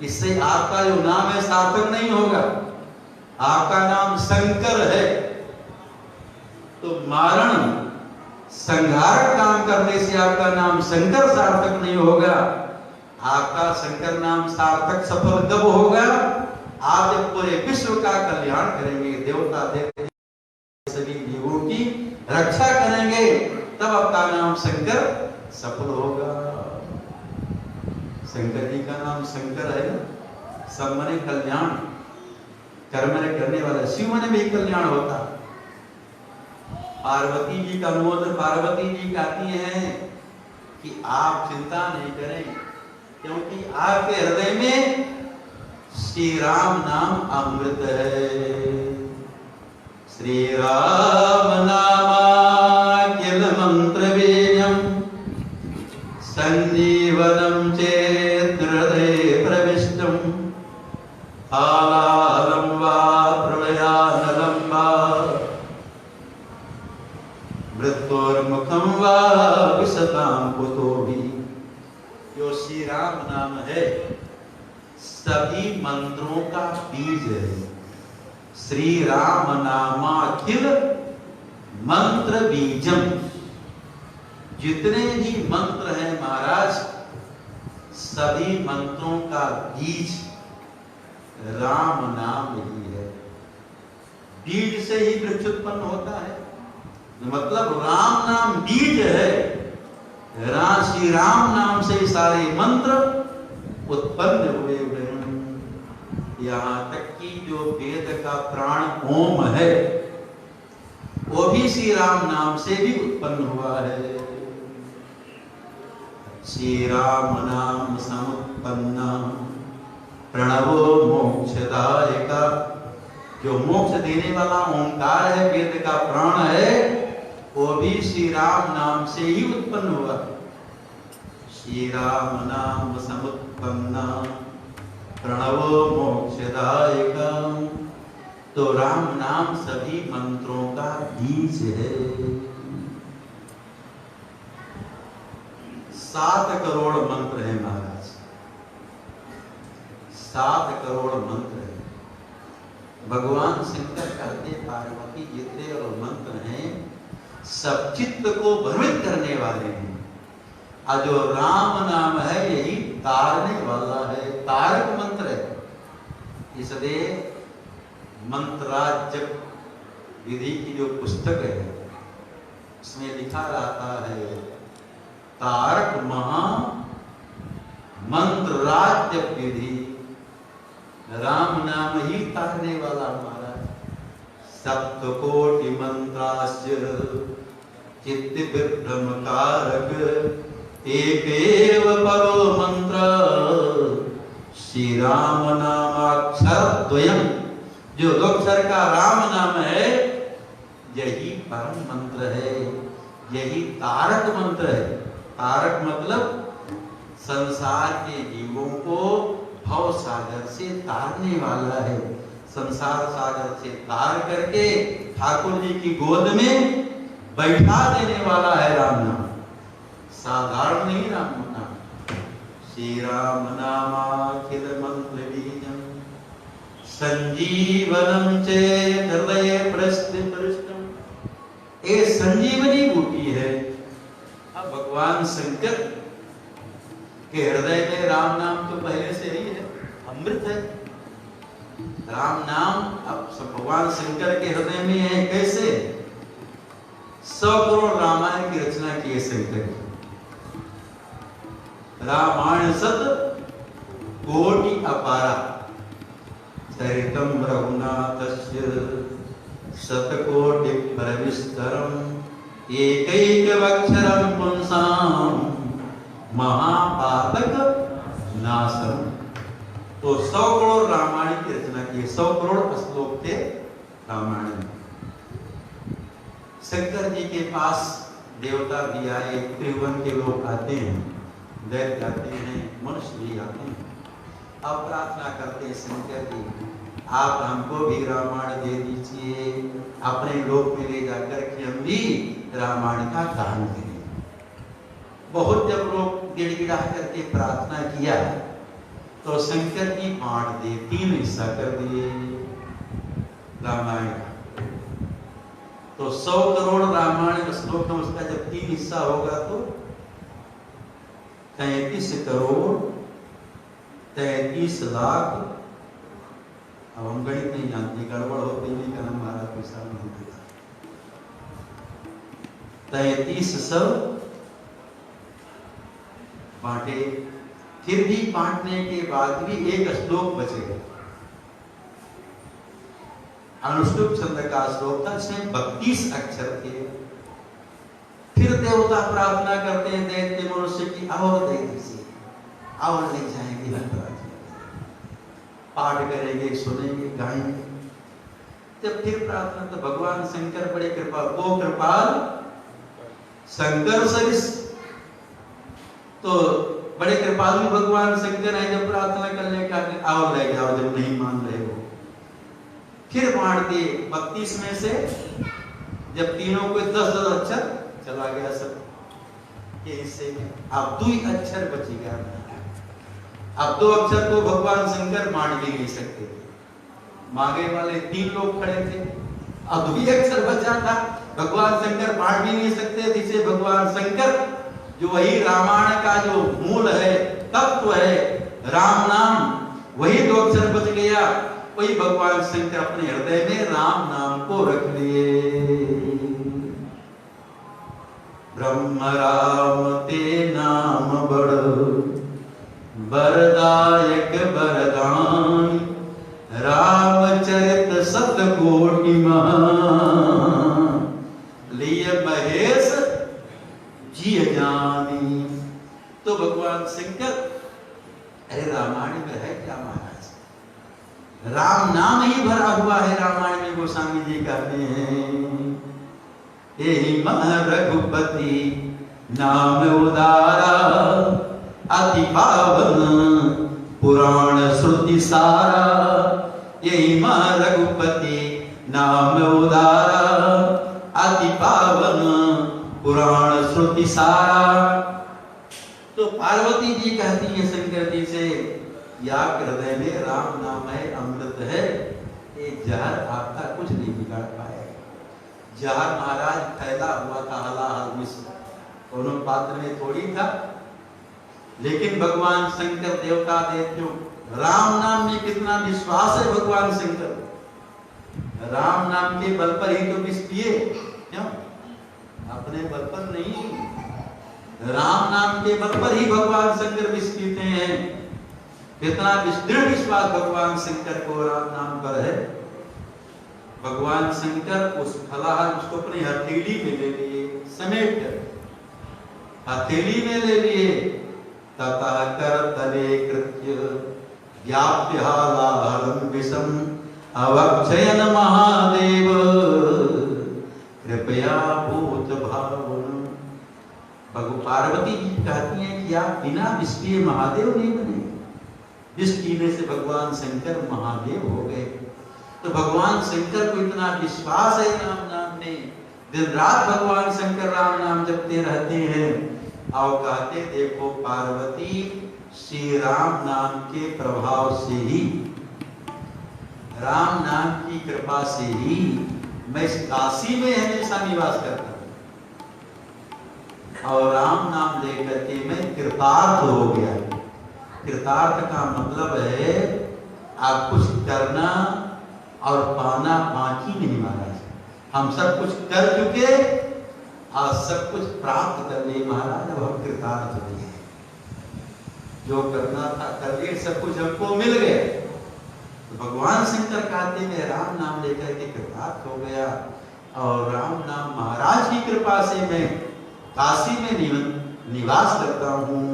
इससे आपका जो नाम है सार्थक नहीं होगा। आपका नाम शंकर है, तो मारण संहार काम करने से आपका नाम शंकर सार्थक नहीं होगा। आपका शंकर नाम सार्थक सफल कब होगा, आप जब पूरे विश्व का कल्याण करेंगे, देवता देव सभी जीवों की रक्षा करेंगे, तब आपका नाम शंकर सफल होगा। शंकर जी का नाम शंकर है ना, सब मने कल्याण कर्म करने वाला, शिव मन में कल्याण होता। पार्वती जी का अनुमोदन, पार्वती जी कहती हैं कि आप चिंता नहीं करें, क्योंकि आपके हृदय में श्री राम नाम अमृत है। श्री राम नामाखिल मंत्र बीजम संजीवनम चेत् हृदये प्रविष्टम आलालम वा प्रलयानलम वा मृत्योर्मुखम वा विशतां कुतो भी। जो श्री राम नाम है सभी मंत्रों का बीज है। श्री राम नामाखिल मंत्र बीजम, जितने भी मंत्र हैं महाराज, सभी मंत्रों का बीज राम नाम ही है। बीज से ही वृक्ष उत्पन्न होता है, मतलब राम नाम बीज है। श्री राम नाम से सारे मंत्र उत्पन्न हुए हैं। यहाँ तक कि जो वेद का प्राण ओम है वो भी श्री राम नाम से भी उत्पन्न हुआ है। श्री राम नाम समुत्पन्ना प्रणवो मोक्षदायका, जो मोक्ष देने वाला ओंकार है, वेद का प्राण है, वो भी श्री राम नाम से ही उत्पन्न हुआ। श्री राम नाम समुत्पन्ना प्रणवो मोक्षदायका, तो राम नाम सभी मंत्रों का बीज है। 7 करोड़ मंत्र है महाराज, 7 करोड़ मंत्र है। भगवान शंकर कहते पार्वती जितने और मंत्र हैं सब चित्त को भ्रमित करने वाले हैं, और जो राम नाम है यही तारने वाला है, तारक मंत्र है। इसलिए मंत्राज्य विधि की जो पुस्तक है उसमें लिखा रहता है तारक महा मंत्राज्य विधि, राम नाम ही तारने वाला हमारा। सप्तकोटि मंत्रास्य चित्त विभ्रमकारक एकेव परो मंत्र श्री राम नामाक्षर द्वयम्, जो 2 अक्षर का राम नाम है यही परम मंत्र है, यही तारक मंत्र है। तारक मतलब संसार के जीवों को भव सागर से तारने वाला है, संसार सागर से तार करके ठाकुर जी की गोद में बैठा देने वाला है राम नाम, साधारण नहीं राम नाम। श्री राम नामाखिल मंत्र बीजम संजीवनम चे हृदय पृष्ठम, ये संजीवनी बूटी है। अब भगवान शंकर के हृदय में राम नाम तो पहले से ही है, अमृत है राम नाम। अब भगवान शंकर के हृदय में है, कैसे? 100 करोड़ रामायण की रचना की है शंकर, रामायण सत कोटि अपारा, चरितम रघुनाथस्य शतकोटि प्रविस्तरम एकैकमक्षरम पुंसाम महापातक नाशम। तो 100 करोड़ रामायण की रचना की, 100 करोड़ श्लोक थे रामायण में। शंकर जी के पास देवता भी आए, त्रिभुवन के लोग आते हैं, दैत्य आते हैं, मनुष्य भी आते हैं, अब प्रार्थना करते हैं शंकर जी आप हमको भी रामायण दे दीजिए, अपने लोक में ले जाकर के हम भी रामायण का गान करें। बहुत जब लोग गिड़गिड़ा करके प्रार्थना किया तो शंकर जी बांट दिए, 3 हिस्सा कर दिए रामायण। तो 100 करोड़ रामायण श्लोक में उसका जब 3 हिस्सा होगा तो 33 करोड़ 33 लाख। अब हम गणित नहीं जानते, गड़बड़ हो तो नहीं करना, हमारा पैसा नहीं देता। 3300 बांटे, फिर भी बांटने के बाद भी एक श्लोक बचेगा। अनुष्टुप छंद का श्लोक था, इसमें 32 अक्षर थे। फिर देवता प्रार्थना करते हैं दैत्य मनुष्य की, और दे दीजिए, और ले जाएंगे, पाठ करेंगे, सुनेंगे, गाएंगे। जब फिर प्रार्थना तो भगवान शंकर बड़े कृपाल, वो कृपाल शंकर सरिस, तो बड़े कृपाल भी भगवान शंकर है। जब प्रार्थना करने का और ले जाओ, जब नहीं मान रहे हो फिर बांट दिए 32 में से। जब तीनों को 10-10 अक्षर चला गया सब के हिस्से में, अब 2 अक्षर बचेगा। अब 2 अक्षर को भगवान शंकर बांट भी नहीं सकते थे, मांगे वाले 3 लोग खड़े थे, अब 2 अक्षर बचा था, भगवान शंकर बांट भी नहीं सकते थे। इसे भगवान शंकर जो वही रामायण का जो मूल है, तत्व है, राम नाम, वही 2 अक्षर बच गया, वही भगवान शंकर अपने हृदय में राम नाम को रख लिए। ब्रह्म राम ते लिए महेश जी जानी। तो भगवान शंकर, अरे रामायण में है क्या महाराज, राम नाम ही भरा हुआ है रामायण में। गोस्वामी जी कहते हैं यही रघुपति नाम उदारा, अति पावन पुराण श्रुति सारा। यही रघुपति नाम उदारा, अति पावन पुराण श्रुति सारा। तो पार्वती जी कहती है शंकर जी से, या हृदय में राम नाम है, अमृत है, ये जहर आपका कुछ नहीं बिगाड़ पाएगा। जहर महाराज फैला हुआ था हलाहल विश्व, दोनों पात्र में थोड़ी था, लेकिन भगवान शंकर देवता देवतियों राम नाम में कितना विश्वास है। भगवान शंकर राम नाम के बल पर ही तो विष पिए, क्यों? अपने बल पर नहीं, राम नाम के बल पर ही भगवान शंकर विष पीते हैं। कितना दृढ़ विश्वास भगवान शंकर को राम नाम पर है। भगवान शंकर उस फलाहार उसको अपनी हथेली में ले लिए, समेट कर हथेली में ले लिए। ततः कर तले कृत्य व्याप्य हालाहलम विषम अवक्षयन महादेव कृपया भूत भावन। भगवान पार्वती जी कहती हैं कि आप बिना विष पिए महादेव नहीं बने। विष पीने से भगवान शंकर महादेव हो गए। तो भगवान शंकर को इतना विश्वास है राम नाम में, दिन रात भगवान शंकर राम नाम जपते रहते हैं। और कहते देखो पार्वती, श्री राम नाम के प्रभाव से ही, राम नाम की कृपा से ही मैं इस काशी में हमेशा निवास करता हूं। और राम नाम लेकर के मैं कृतार्थ हो गया। कृतार्थ का मतलब है आप कुछ करना और पाना बाकी नहीं महाराज। हम सब कुछ कर चुके और सब कुछ प्राप्त कर लिए महाराज, अब हम कृतार्थ हो गए। जो करना था कर लिए, सब कुछ हमको मिल गया। तो भगवान शंकर कहते हैं राम नाम लेकर के कृतार्थ हो गया। और राम नाम महाराज की कृपा से मैं काशी में निवास करता हूँ।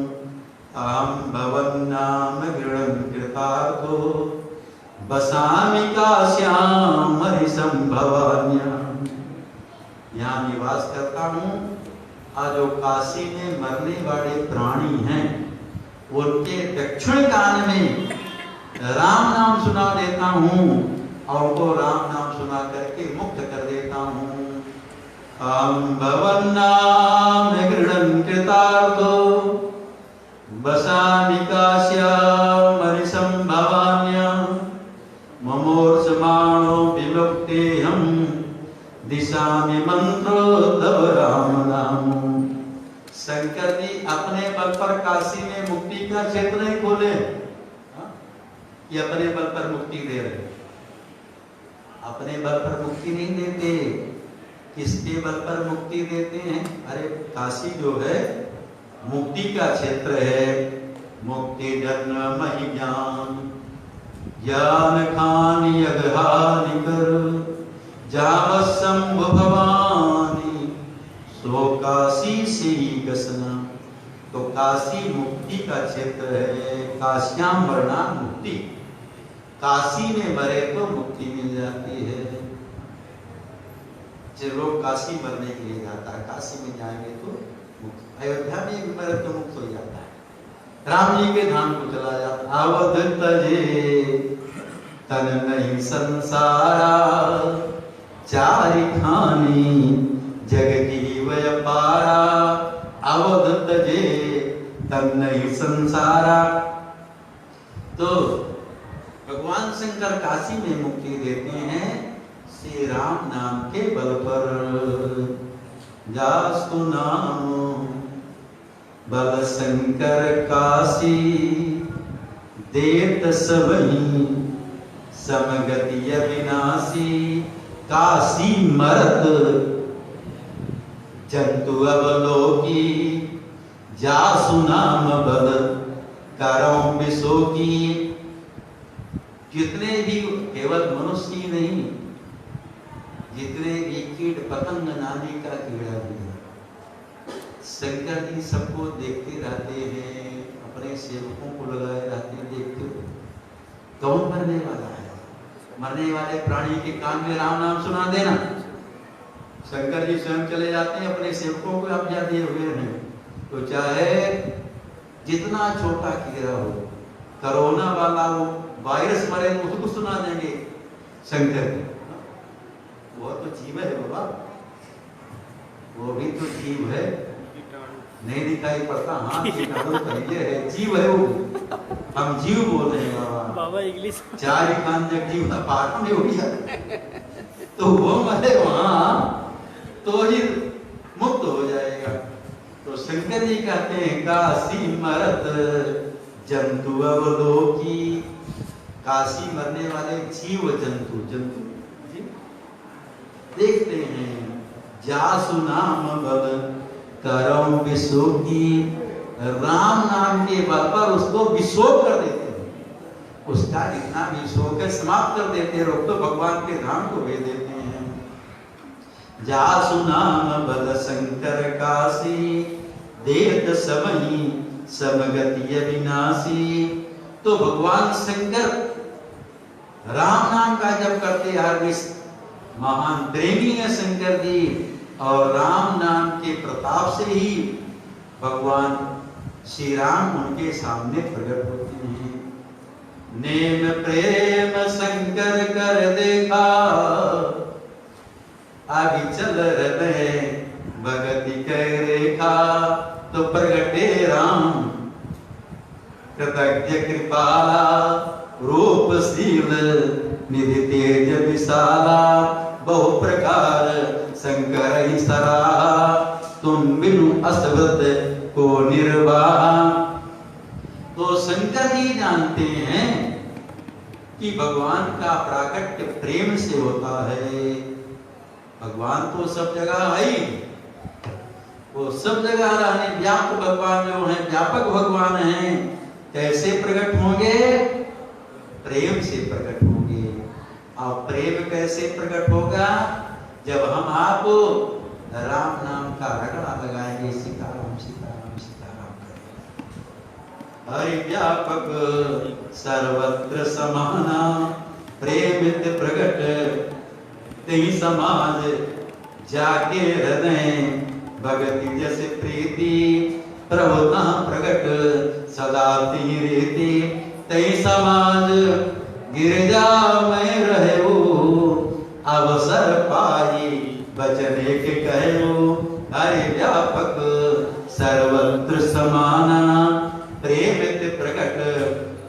अहम भवन नाम गृणं कृतार्थो बसामि काश्याम हरिसंभवान्यां। यहाँ निवास करता हूँ और जो काशी में मरने वाले प्राणी हैं उनके दक्षिण कान में राम नाम सुना देता हूँ और उनको राम नाम सुना करके मुक्त कर देता हूँ। अहम भवन नाम गृणं कृतार्थो बसामि काश्याम हरिसंभवान्यां ममोर्चमाणो विमुक्तेऽहं दिशामि मंत्रो तव राम नाम। शंकर जी अपने बल पर काशी में मुक्ति का क्षेत्र नहीं खोले, कि अपने बल पर मुक्ति दे रहे। अपने बल पर मुक्ति नहीं देते, किसके बल पर मुक्ति देते हैं? अरे काशी जो है मुक्ति का क्षेत्र है। मुक्ति जन्म महि ज्ञान ज्ञान खानी अगहानि कर जावत शंभु भवानी सो काशी से ही गसना। तो काशी मुक्ति का क्षेत्र है। काश्याम मरना मुक्ति, काशी में मरे तो मुक्ति मिल जाती है। जो लोग काशी मरने के लिए जाता है, काशी में जाएंगे तो अयोध्या में एक मरे तो मुक्त हो जाता है, राम जी के धाम को चला जाता। अवध तजे तन नहीं संसारा चारि खानी जग की वय पारा। अवध तजे तन नहीं संसारा। तो भगवान शंकर काशी में मुक्ति देते हैं श्री राम नाम के बल पर। जास्तु नाम बल शंकर काशी देत सबही समगति अविनाशी। काशी मरत जंतु अवलोकी जासु नाम बल करौं विशोकी। जितने भी केवल मनुष्य ही नहीं, जितने भी कीट पतंग नाली का कीड़ा भी है, शंकर जी सबको देखते रहते हैं, अपने सेवकों को लगाए रहते हैं, देखते हो कौन मरने वाला है, मरने वाले प्राणी के कान में राम नाम सुना देना। शंकर जी स्वयं चले जाते हैं, अपने सेवकों को आज्ञा दिए हुए हैं, तो चाहे जितना छोटा कीड़ा हो, कोरोना वाला हो, वायरस मरे तो उसको सुना देंगे शंकर जी। वो तो जीव है बाबा, वो भी तो जीव है, नहीं दिखाई पड़ता, हाँ कीटाणु कहिए है, जीव है वो, हम जीव बोल रहे हैं बाबा इंग्लिश चार खान जब जीव का पाठ में हो गया तो वो मरे वहां तो ही मुक्त हो जाएगा। तो शंकर जी कहते हैं काशी मरत जंतु अवलोकी, काशी मरने वाले जीव जंतु देखते हैं, जासु नाम बल करम विशोकी, राम नाम के बल पर उसको विशोक कर देते हैं, उसका जितना भी शोक है समाप्त कर देते हैं, रोक तो भगवान के धाम को भेज देते हैं। जासु नाम बल शंकर काशी, देत समही समगति अविनाशी। तो भगवान शंकर राम नाम का जप करते हर महान प्रेमी है शंकर जी, और राम नाम के प्रताप से ही भगवान श्री राम उनके सामने प्रकट होते हैं। नेम प्रेम शंकर कर देखा, आगे चल हृदय भगति कर रेखा। तो प्रगटे राम कृतज्ञ कृपाला, रूपशील निधि तेज विशाला। बहु प्रकार शंकर ही सराहा, तुम बिनु असवत को निर्वाहा। तो शंकर ही जानते हैं कि भगवान का प्राकट्य प्रेम से होता है। भगवान तो सब जगह है, वो सब जगह रहने व्यापक भगवान जो है, व्यापक भगवान हैं। कैसे प्रकट होंगे? प्रेम से प्रकट होंगे। और प्रेम कैसे प्रकट होगा? जब हम आप राम नाम का रगड़ा लगाएंगे, सीताराम सीताराम सीताराम करेंगे। हरि व्यापक सर्वत्र समाना, प्रेमित प्रकट तेहि समाज जाके हृदय। भगति जस प्रीति प्रभुता प्रकट सदा तिहि रीति। तेहि समाज गिरजा में रहू, अवसर पाई बचन एक कहू। हरि व्यापक सर्वत्र समाना, प्रेमित प्रकट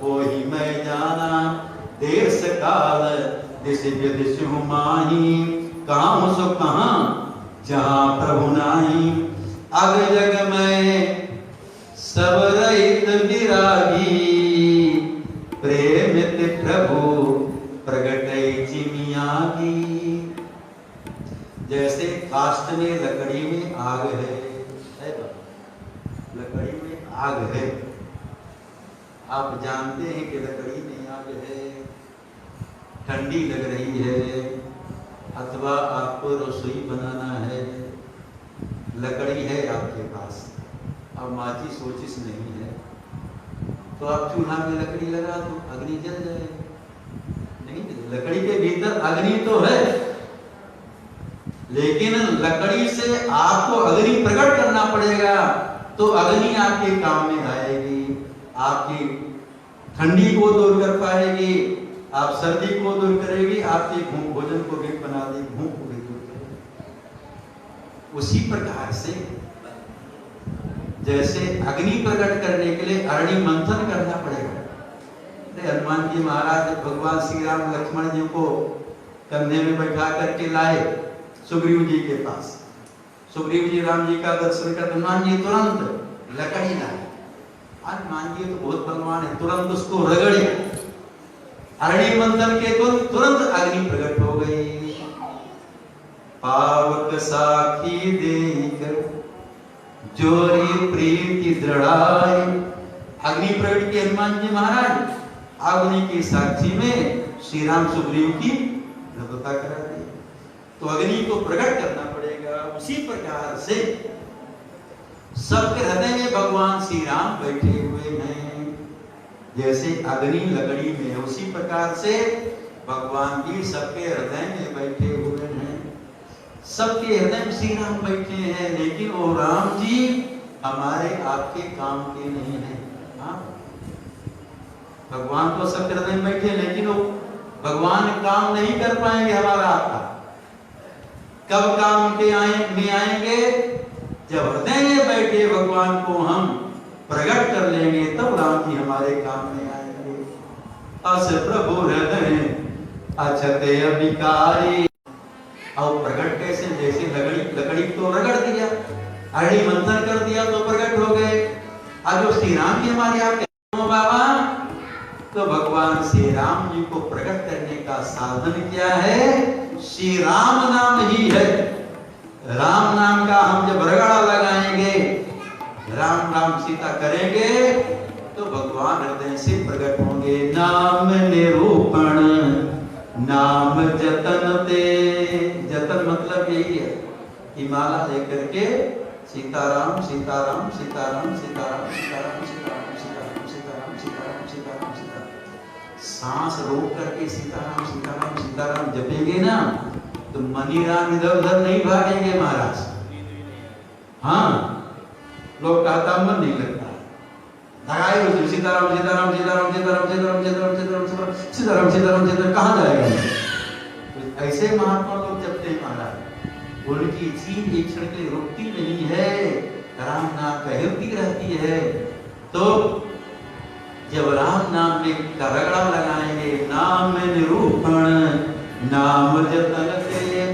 होहि मैं जाना। देश काल दिश विदिश माही, काम सो कहाँ जहाँ प्रभु नाही। अग जग में सब रहित विरागी, प्रेमित प्रभु प्रगटै चिमियागी। जैसे काष्ठ में लकड़ी में आग है, लकड़ी में आग है, आप जानते हैं कि लकड़ी में आग है, ठंडी लग रही है, अथवा आपको रसोई बनाना है, लकड़ी है आपके पास, अब माचिस सोचिस नहीं है, तो आप चूल्हा में लकड़ी लगा दो, अग्नि जल जाएगी। नहीं, लकड़ी के भीतर अग्नि तो है, लेकिन लकड़ी से आपको अग्नि प्रकट करना पड़ेगा, तो अग्नि आपके काम में आएगी, आपकी ठंडी को दूर कर पाएगी, आप सर्दी को दूर करेगी, आपके भोजन को भी बना देगी, भूख को भी दूर करेगी। उसी प्रकार से जैसे अग्नि प्रकट करने के लिए अग्नि मंथन करना पड़ेगा। हनुमान जी महाराज भगवान श्री राम लक्ष्मण जी को कंधे में बैठा करके लाए सुग्रीव जी के पास। सुग्रीव जी राम जी का दर्शन कर हनुमान जी तुरंत लकड़ी लाए। हनुमान जी तो बहुत बलवान है, तुरंत उसको रगड़े, अग्नि मंथन के तुरंत अग्नि प्रकट हो गई। पावक साखी देकर जोरी प्रीति दृढ़ाई। अग्नि प्रकट की हनुमान जी महाराज अग्नि की साक्षी में श्री राम सुग्रीव की नृत्यता करा दी। तो अग्नि को प्रकट करना पड़ेगा। उसी प्रकार से सबके हृदय में भगवान श्री राम बैठे हुए हैं। जैसे अग्नि लकड़ी में है, उसी प्रकार से भगवान भी सबके हृदय में बैठे हुए हैं। सबके हृदय में श्री राम बैठे हैं, लेकिन वो राम जी हमारे आपके काम के नहीं है। हाँ, भगवान तो सबके हृदय में बैठे, लेकिन वो भगवान काम नहीं कर पाएंगे हमारा आपका। कब काम के में आएंगे? जब हृदय में बैठे भगवान को हम प्रकट कर लेंगे, तब राम जी हमारे काम में आएंगे। अस प्रभु हृदय अछते अभिकारी। और प्रकट कैसे? जैसे लकड़ी तो रगड़ दिया, अड़ी मंथन कर दिया तो प्रकट हो गए। आज जो श्री राम जी हमारे आप बाबा, तो भगवान श्री राम जी को प्रकट करने का साधन क्या है? श्री राम नाम ही है। राम नाम का हम जब रगड़ा लगाएंगे, राम राम सीता करेंगे, तो भगवान हृदय से प्रकट होंगे। नाम निरूपण नाम जतन ते। जतन मतलब यही है कि माला लेकर के सीताराम सीताराम सीताराम सीताराम सीताराम सीताराम सीताराम सीताराम सीताराम सीताराम सीताराम, सांस रोक करके सीताराम सीताराम सीताराम जपेंगे ना, तो मनीराम इधर उधर नहीं भागेंगे महाराज। हाँ, लोग कहता मन नहीं लगता, लगाए उसे सीताराम सीताराम सीताराम सीताराम सीताराम सीताराम सीताराम सीताराम सीताराम सीताराम, कहाँ जाएगा? ऐसे महात्मा लोग जपते हैं महाराज, उनकी जीभ एक क्षण के लिए रुकती नहीं है, राम नाम कहती रहती है। तो जब राम नाम में रगड़ा लगाएंगे, नाम में निरूपण नाम जतन ते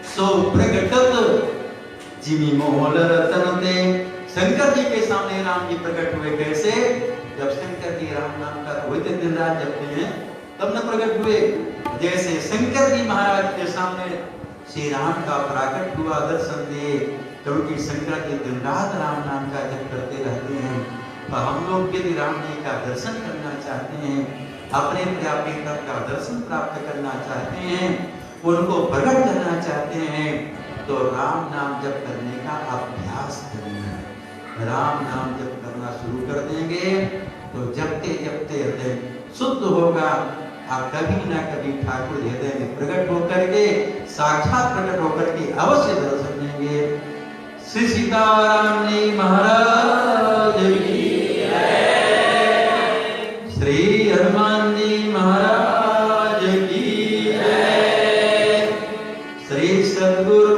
सो प्रकटत जिमि मोहल रतन ते। शंकर जी के सामने राम जी प्रकट हुए। कैसे? जब शंकर जी राम नाम का रोहित दिन रात जपते हैं, तब न प्रकट हुए। जैसे शंकर जी महाराज के सामने श्री राम का प्रकट हुआ, दर्शन दिए, क्योंकि शंकर जी दिन रात राम नाम का जप करते रहते हैं। तो हम लोग यदि राम जी का दर्शन करना चाहते हैं, अपने पिता का दर्शन प्राप्त करना चाहते हैं, उनको प्रकट करना चाहते हैं, तो राम नाम जप करने का अभ्यास करना है। राम नाम जप करना शुरू कर देंगे, तो जपते जपते हृदय शुद्ध होगा। आप कभी ना कभी ठाकुर हृदय में प्रकट होकर के, साक्षात प्रकट होकर के अवश्य दर्शन देंगे। श्री सीताराम जी महाराज की जय, श्री हनुमान जी महाराज की जय, श्री सद्गुरु